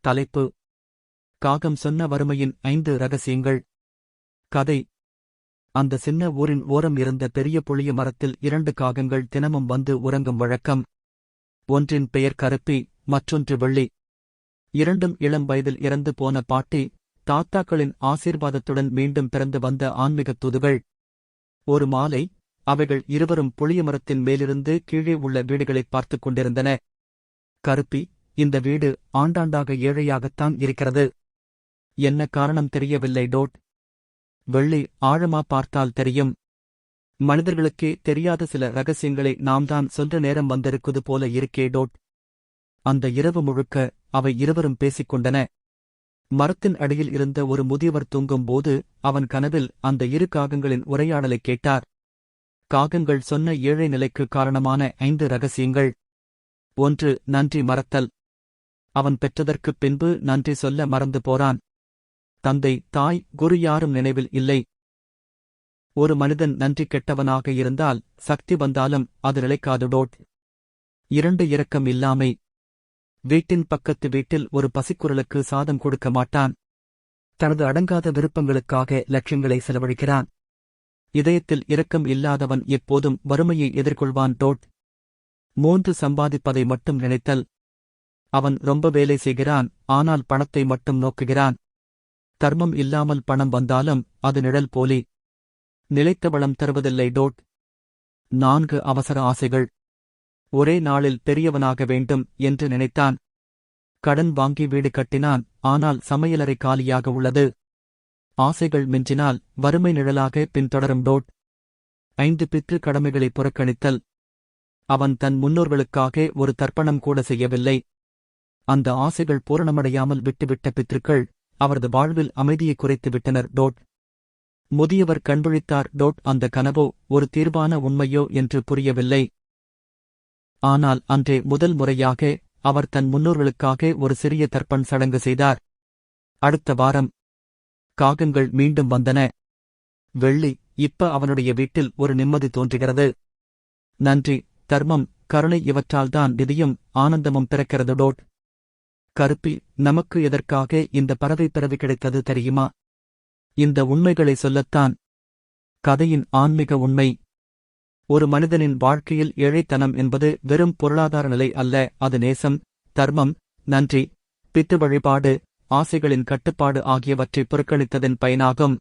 தலைப்பு: காகம் சொன்ன வறுமையின் 5 ரகசியங்கள். கதை: அந்த சின்ன ஊரின் ஓரம் இருந்த பெரிய புளிய மரத்தில் 2 காகங்கள் தினமும் வந்து உறங்கும் வழக்கம். ஒன்றின் பெயர் கருப்பி, மற்றொன்று வெள்ளி. இரண்டும் இளம் வயதில் இறந்து போன பாட்டி தாத்தாக்களின் ஆசீர்வாதத்துடன் மீண்டும் பிறந்து வந்த ஆன்மீகத் தூதுகள். ஒரு மாலை அவைகள் இருவரும் புளிய மரத்தின் மேலிருந்து கீழே உள்ள வீடுகளைப் பார்த்துக் கொண்டிருந்தன. கருப்பி: இந்த வீடு ஆண்டாண்டாக ஏழையாகத்தான் இருக்கிறது. என்ன காரணம் தெரியவில்லை. வெள்ளி: ஆழமா பார்த்தால் தெரியும். மனிதர்களுக்கே தெரியாத சில ரகசியங்களை நாம் தான் சொல்ற நேரம் வந்திருக்குது போல இருக்கே. அந்த இரவு முழுக்க அவை இருவரும் பேசிக்கொண்டன. மரத்தின் அடியில் இருந்த ஒரு முதியவர் தூங்கும் போது அவன் கனவில் அந்த 2 காகங்களின் உரையாடலைக் கேட்டார். காகங்கள் சொன்ன ஏழை நிலைக்கு காரணமான 5 ரகசியங்கள். 1. நன்றி மறத்தல். அவன் பெற்றதற்குப் பின்பு நன்றி சொல்ல மறந்து போறான். தந்தை, தாய், குரு யாரும் நினைவில் இல்லை. ஒரு மனிதன் நன்றி கெட்டவனாக இருந்தால் சக்தி வந்தாலும் அது நிலைக்காது. 2. இரக்கம் இல்லாமை. வீட்டின் பக்கத்து வீட்டில் ஒரு பசிக்குரலுக்கு சாதம் கொடுக்க மாட்டான். தனது அடங்காத விருப்பங்களுக்காக லட்சங்களை செலவழிக்கிறான். இதயத்தில் இரக்கம் இல்லாதவன் எப்போதும் வறுமையை எதிர்கொள்வான். 3. சம்பாதிப்பதை மட்டும் நினைத்தல். அவன் ரொம்ப வேலை செய்கிறான், ஆனால் பணத்தை மட்டும் நோக்குகிறான். தர்மம் இல்லாமல் பணம் வந்தாலும் அது நிழல் போலி. நிலைத்த வளம் தருவதில்லை. 4. அவசர ஆசைகள். ஒரே நாளில் பெரியவனாக வேண்டும் என்று நினைத்தான். கடன் வாங்கி வீடு கட்டினான், ஆனால் சமையலறை காலியாக உள்ளது. ஆசைகள் மிஞ்சினால் வறுமை நிழலாக பின்தொடரும். 5. பித்ரு கடமைகளை புறக்கணித்தல். அவன் தன் முன்னோர்களுக்காக ஒரு தர்ப்பணம் கூட செய்யவில்லை. அந்த ஆசைகள் பூரணமடையாமல் விட்டுவிட்ட பித்ருக்கள் அவரது வாழ்வில் அமைதியை குறைத்து விட்டனர். முதியவர் கண்விழித்தார். அந்த கனவோ ஒரு தீர்வான உண்மையோ என்று புரியவில்லை. ஆனால் அன்றே முதல் முறையாக அவர் தன் முன்னோர்களுக்காக ஒரு சிறிய தர்ப்பண சடங்கு செய்தார். அடுத்த வாரம் காகங்கள் மீண்டும் வந்தன. வெள்ளி: இப்ப அவனுடைய வீட்டில் ஒரு நிம்மதி தோன்றுகிறது. நன்றி, தர்மம், கருணை இவற்றால்தான் நிதியும் ஆனந்தமும் பிறக்கிறது. கருப்பி: நமக்கு எதற்காக இந்த பறவை பிறவி கிடைத்தது தெரியுமா? இந்த உண்மைகளை சொல்லத்தான். கதையின் ஆன்மீக உண்மை: ஒரு மனிதனின் வாழ்க்கையில் ஏழைத்தனம் என்பது வெறும் பொருளாதார நிலை அல்ல, அது நேசம், தர்மம், நன்றி, பித்து வழிபாடு, ஆசைகளின் கட்டுப்பாடு ஆகியவற்றை புறக்கணித்ததின் பயனாகும்.